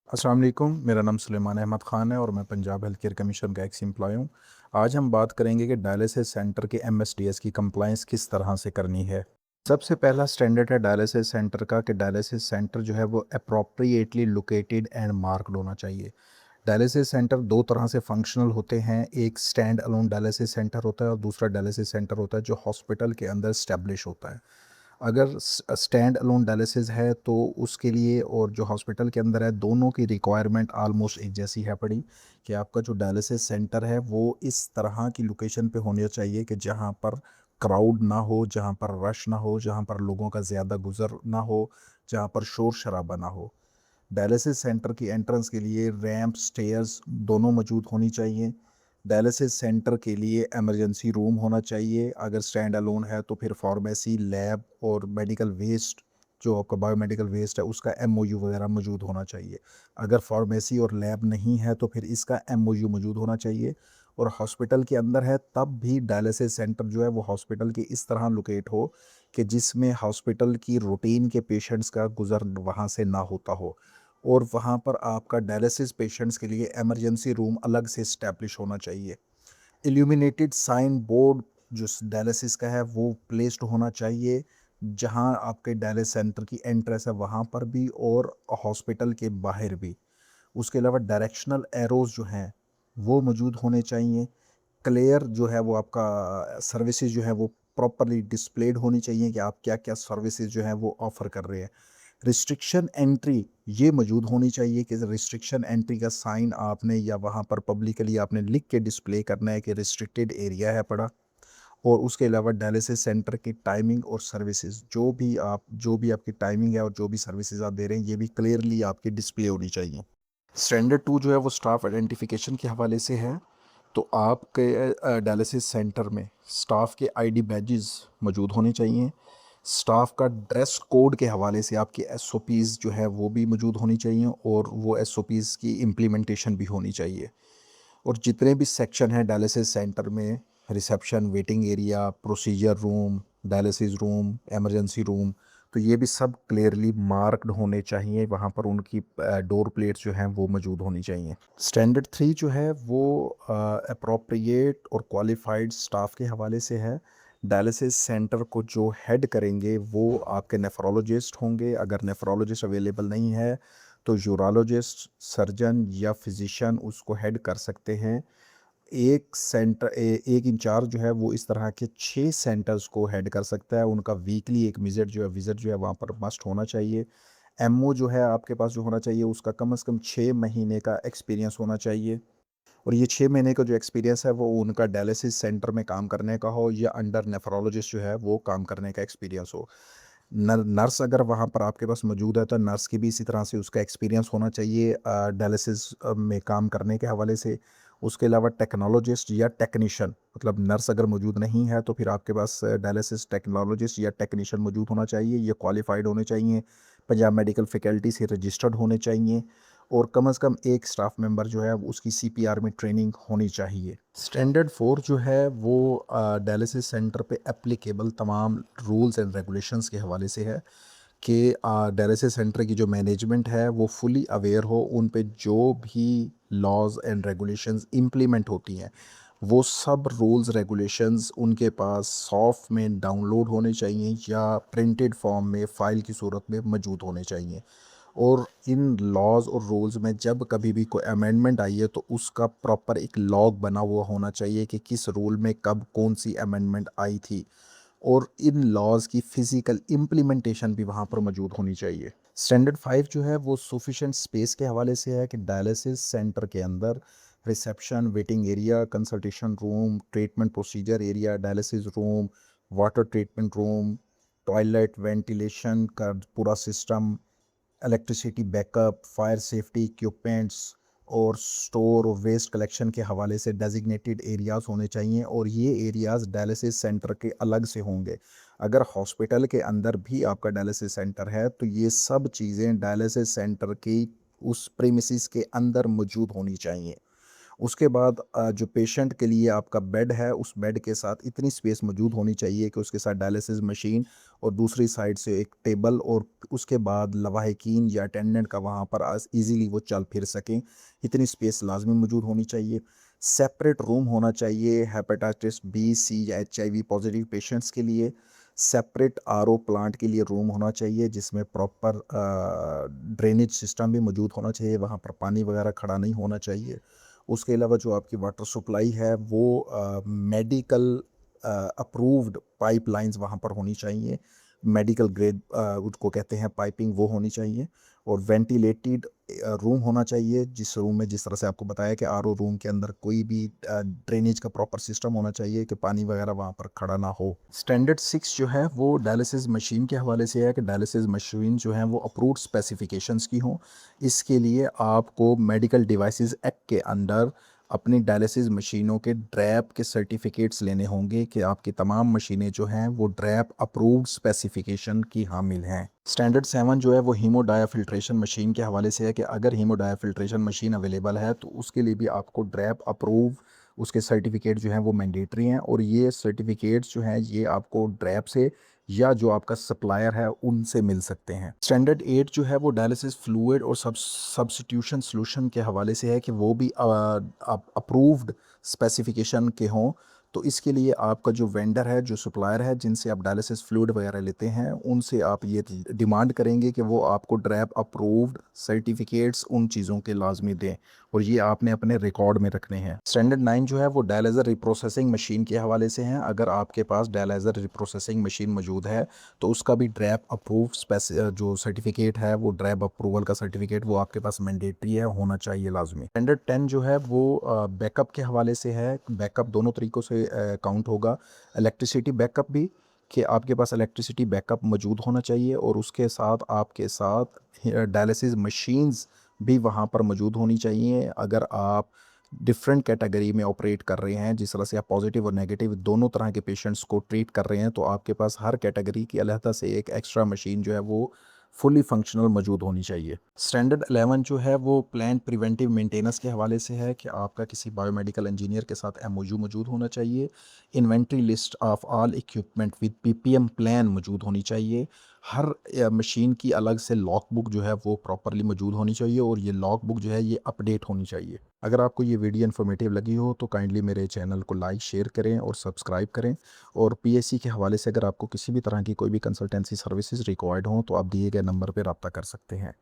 अस्सलाम वालेकुम। मेरा नाम सुलेमान अहमद ख़ान है और मैं पंजाब हेल्थ केयर कमीशन का एक्स एम्प्लॉय हूँ। आज हम बात करेंगे कि डायलिसिस सेंटर के एमएसडीएस की कंप्लायंस किस तरह से करनी है। सबसे पहला स्टैंडर्ड है डायलिसिस सेंटर का कि डायलिसिस सेंटर जो है वो अप्रोप्रिएटली लोकेटेड एंड मार्क्ड होना चाहिए। डायलिसिस सेंटर दो तरह से फंक्शनल होते हैं, एक स्टैंड अलोन डायलिसिस सेंटर होता है और दूसरा डायलिसिस सेंटर होता है जो हॉस्पिटल के अंदर स्टैब्लिश होता है। अगर स्टैंड अलोन डायलिसिस है तो उसके लिए और जो हॉस्पिटल के अंदर है दोनों की रिक्वायरमेंट आलमोस्ट एक जैसी है पड़ी कि आपका जो डायलिसिस सेंटर है वो इस तरह की लोकेशन पे होनी चाहिए कि जहाँ पर क्राउड ना हो, जहाँ पर रश ना हो, जहाँ पर लोगों का ज़्यादा गुजर ना हो, जहाँ पर शोर शराबा ना हो। डायलिसिस सेंटर की एंट्रेंस के लिए रैंप, स्टेयर्स दोनों मौजूद होनी चाहिए। डायलिसिस सेंटर के लिए इमरजेंसी रूम होना चाहिए। अगर स्टैंड अलोन है तो फिर फार्मेसी, लैब और मेडिकल वेस्ट, जो आपका बायोमेडिकल वेस्ट है उसका एमओयू वगैरह मौजूद होना चाहिए। अगर फार्मेसी और लैब नहीं है तो फिर इसका एमओयू मौजूद होना चाहिए। और हॉस्पिटल के अंदर है तब भी डायलिसिस सेंटर जो है वो हॉस्पिटल की इस तरह लोकेट हो कि जिसमें हॉस्पिटल की रूटीन के पेशेंट्स का गुजर वहाँ से ना होता हो। और वहाँ पर आपका डायलिसिस पेशेंट्स के लिए इमरजेंसी रूम अलग से इस्टेब्लिश होना चाहिए। इल्यूमिनेटेड साइन बोर्ड जो डायलिसिस का है वो प्लेस्ड होना चाहिए, जहाँ आपके डायलिसिस सेंटर की एंट्रेंस है वहाँ पर भी और हॉस्पिटल के बाहर भी। उसके अलावा डायरेक्शनल एरोज जो हैं वो मौजूद होने चाहिए। क्लियर जो है वो आपका सर्विसेज जो है वो प्रॉपरली डिस्प्लेड होनी चाहिए कि आप क्या क्या सर्विसेज जो है वो ऑफर कर रहे हैं। रिस्ट्रिक्शन एंट्री ये मौजूद होनी चाहिए कि रिस्ट्रिक्शन एंट्री का साइन आपने या वहाँ पर पब्लिकली आपने लिख के डिस्प्ले करना है कि रिस्ट्रिक्टेड एरिया है पड़ा। और उसके अलावा डायलिसिस सेंटर की टाइमिंग और सर्विसेज जो भी आपकी टाइमिंग है और जो भी सर्विसेज आप दे रहे हैं ये भी क्लियरली आपकी डिस्प्ले होनी चाहिए। स्टैंडर्ड टू जो है वो स्टाफ आइडेंटिफिकेशन के हवाले से है। तो आपके डायलिसिस सेंटर में स्टाफ के आईडी बैजेस मौजूद होने चाहिए। स्टाफ का ड्रेस कोड के हवाले से आपकी एसओपीज़ जो है वो भी मौजूद होनी चाहिए और वो एसओपीज़ की इम्प्लीमेंटेशन भी होनी चाहिए। और जितने भी सेक्शन हैं डायलिसिस सेंटर में, reception, waiting area, procedure room, dialysis room, emergency room, तो ये भी सब क्लियरली मार्क्ड होने चाहिए। वहाँ पर उनकी डोर प्लेट्स जो हैं वो मौजूद होनी चाहिए। स्टैंडर्ड थ्री जो है वो अप्रोप्रिएट और क्वालिफाइड स्टाफ के हवाले से है। डायलिसिस सेंटर को जो हेड करेंगे वो आपके नेफ्रोलॉजिस्ट होंगे। अगर नेफ्रोलॉजिस्ट अवेलेबल नहीं है तो यूरोलॉजिस्ट, सर्जन या फिजिशियन उसको हेड कर सकते हैं। एक इंचार्ज जो है वो इस तरह के 6 सेंटर्स को हेड कर सकता है। उनका वीकली एक विज़िट जो है वहाँ पर मस्ट होना चाहिए। एमओ जो है आपके पास जो होना चाहिए उसका कम से कम 6 महीने का एक्सपीरियंस होना चाहिए। और ये 6 महीने का जो एक्सपीरियंस है वो उनका डायलिसिस सेंटर में काम करने का हो या अंडर नेफ्रोलॉजिस्ट जो है वो काम करने का एक्सपीरियंस हो। नर्स अगर वहाँ पर आपके पास मौजूद है तो नर्स की भी इसी तरह से उसका एक्सपीरियंस होना चाहिए डायलिसिस में काम करने के हवाले से। उसके अलावा टेक्नोलॉजिस्ट या टेक्नीशियन, मतलब नर्स अगर मौजूद नहीं है तो फिर आपके पास डायलिसिस टेक्नोलॉजिस्ट या टेक्नीशियन मौजूद होना चाहिए। ये क्वालिफाइड होने चाहिए, पंजाब मेडिकल फैकल्टी से रजिस्टर्ड होने चाहिए और कम से कम एक स्टाफ मेंबर जो है उसकी सीपीआर में ट्रेनिंग होनी चाहिए। स्टैंडर्ड फोर जो है वो डायलिसिस सेंटर पे एप्लीकेबल तमाम रूल्स एंड रेगुलेशंस के हवाले से है कि डायलिसिस सेंटर की जो मैनेजमेंट है वो फुली अवेयर हो उन पे जो भी लॉज एंड रेगुलेशंस इम्प्लीमेंट होती हैं वो सब रूल्स रेगुलेशंस उनके पास सॉफ्ट में डाउनलोड होने चाहिए या प्रिंटेड फॉर्म में फ़ाइल की सूरत में मौजूद होने चाहिए। और इन लॉज और रूल्स में जब कभी भी कोई अमेंडमेंट आई है तो उसका प्रॉपर एक लॉग बना हुआ होना चाहिए कि किस रूल में कब कौन सी अमेंडमेंट आई थी। और इन लॉज की फिजिकल इम्प्लीमेंटेशन भी वहाँ पर मौजूद होनी चाहिए। स्टैंडर्ड फाइव जो है वो सफिशेंट स्पेस के हवाले से है कि डायलिसिस सेंटर के अंदर reception, waiting area, consultation room, treatment procedure area, dialysis room, water treatment room, toilet, ventilation का पूरा system, electricity backup, fire safety equipments और स्टोर और वेस्ट कलेक्शन के हवाले से डेजिग्नेटेड एरियाज़ होने चाहिए और ये एरियाज़ डायलिसिस सेंटर के अलग से होंगे। अगर हॉस्पिटल के अंदर भी आपका डायलिसिस सेंटर है तो ये सब चीज़ें डायलिसिस सेंटर की उस प्रीमिसेस के अंदर मौजूद होनी चाहिए। उसके बाद जो पेशेंट के लिए आपका बेड है, उस बेड के साथ इतनी स्पेस मौजूद होनी चाहिए कि उसके साथ डायलिसिस मशीन और दूसरी साइड से एक टेबल, और उसके बाद लवाहिकीन या अटेंडेंट का वहाँ पर ईज़िली वो चल फिर सकें, इतनी स्पेस लाजमी मौजूद होनी चाहिए। सेपरेट रूम होना चाहिए हेपेटाइटिस बी, सी या HIV पॉजिटिव पेशेंट्स के लिए। सेपरेट RO प्लांट के लिए रूम होना चाहिए जिसमें प्रॉपर ड्रेनेज सिस्टम भी मौजूद होना चाहिए, वहाँ पर पानी वगैरह खड़ा नहीं होना चाहिए। उसके अलावा जो आपकी वाटर सप्लाई है वो मेडिकल अप्रूव्ड पाइपलाइंस वहाँ पर होनी चाहिए, मेडिकल ग्रेड उसको कहते हैं पाइपिंग, वो होनी चाहिए। और वेंटिलेटेड रूम होना चाहिए, जिस रूम में जिस तरह से आपको बताया कि RO रूम के अंदर कोई भी ड्रेनेज का प्रॉपर सिस्टम होना चाहिए कि पानी वगैरह वहाँ पर खड़ा ना हो। स्टैंडर्ड 6 जो है वो डायलिसिस मशीन के हवाले से है कि डायलिसिस मशीन जो है वो अप्रूव्ड स्पेसिफिकेशंस की हों। इसके लिए आपको मेडिकल डिवाइसेस एक्ट के अंडर अपनी डायलिसिस मशीनों के ड्रैप के सर्टिफिकेट्स लेने होंगे कि आपकी तमाम मशीनें जो हैं वो ड्रैप अप्रूव्ड स्पेसिफिकेशन की हामिल हैं। स्टैंडर्ड 7 जो है वो हीमोडायाफिल्ट्रेशन मशीन के हवाले से है कि अगर हीमोडायाफिल्ट्रेशन मशीन अवेलेबल है तो उसके लिए भी आपको ड्रैप अप्रूव उसके सर्टिफिकेट जो हैं वो मैंडेटरी हैं, और ये सर्टिफिकेट्स जो हैं ये आपको ड्रैप से या जो आपका सप्लायर है उनसे मिल सकते हैं। स्टैंडर्ड 8 जो है वो डायलिसिस फ्लूइड और सब्स्टिट्यूशन सॉल्यूशन के हवाले से है कि वो भी अप्रूव्ड स्पेसिफिकेशन के हों। तो इसके लिए आपका जो वेंडर है, जो सप्लायर है, जिनसे आप डायलिसिस फ्लूइड वगैरह लेते हैं, उनसे आप ये डिमांड करेंगे कि वो आपको ड्रैप अप्रूव्ड सर्टिफिकेट्स उन चीज़ों के लाजमी दें, और ये आपने अपने रिकॉर्ड में रखने हैं। स्टैंडर्ड 9 जो है वो डायलिज़र रिप्रोसेसिंग मशीन के हवाले से हैं। अगर आपके पास डायलिज़र रिप्रोसेसिंग मशीन मौजूद है तो उसका भी ड्रैप अप्रूव जो सर्टिफिकेट है, वो ड्रैप अप्रूवल का सर्टिफिकेट वो आपके पास मैंडेटरी है, होना चाहिए लाजमी। स्टैंडर्ड 10 जो है वो बैकअप के हवाले से है। बैकअप दोनों तरीक़ों से काउंट होगा। इलेक्ट्रिसिटी बैकअप भी, कि आपके पास इलेक्ट्रिसिटी बैकअप मौजूद होना चाहिए, और उसके साथ आपके साथ डायलिसिस मशीन्स भी वहाँ पर मौजूद होनी चाहिए। अगर आप डिफरेंट कैटेगरी में ऑपरेट कर रहे हैं, जिस तरह से आप पॉजिटिव और नेगेटिव दोनों तरह के पेशेंट्स को ट्रीट कर रहे हैं, तो आपके पास हर कैटेगरी की अलहदा से एक एक्स्ट्रा मशीन जो है वो फुली फंक्शनल मौजूद होनी चाहिए। स्टैंडर्ड 11 जो है वो प्लान प्रिवेंटिव मेंटेनेंस के हवाले से है कि आपका किसी बायोमेडिकल इंजीनियर के साथ MOU मौजूद होना चाहिए। Inventory list of all equipment with PPM plan मौजूद होनी चाहिए। हर मशीन की अलग से लॉग बुक जो है वो प्रॉपरली मौजूद होनी चाहिए, और ये लॉग बुक जो है ये अपडेट होनी चाहिए। अगर आपको ये वीडियो इन्फॉर्मेटिव लगी हो तो काइंडली मेरे चैनल को लाइक, शेयर करें और सब्सक्राइब करें। और PSC के हवाले से अगर आपको किसी भी तरह की कोई भी कंसल्टेंसी सर्विसेज रिक्वायर्ड हो तो आप दिए गए नंबर पर रब्ता कर सकते हैं।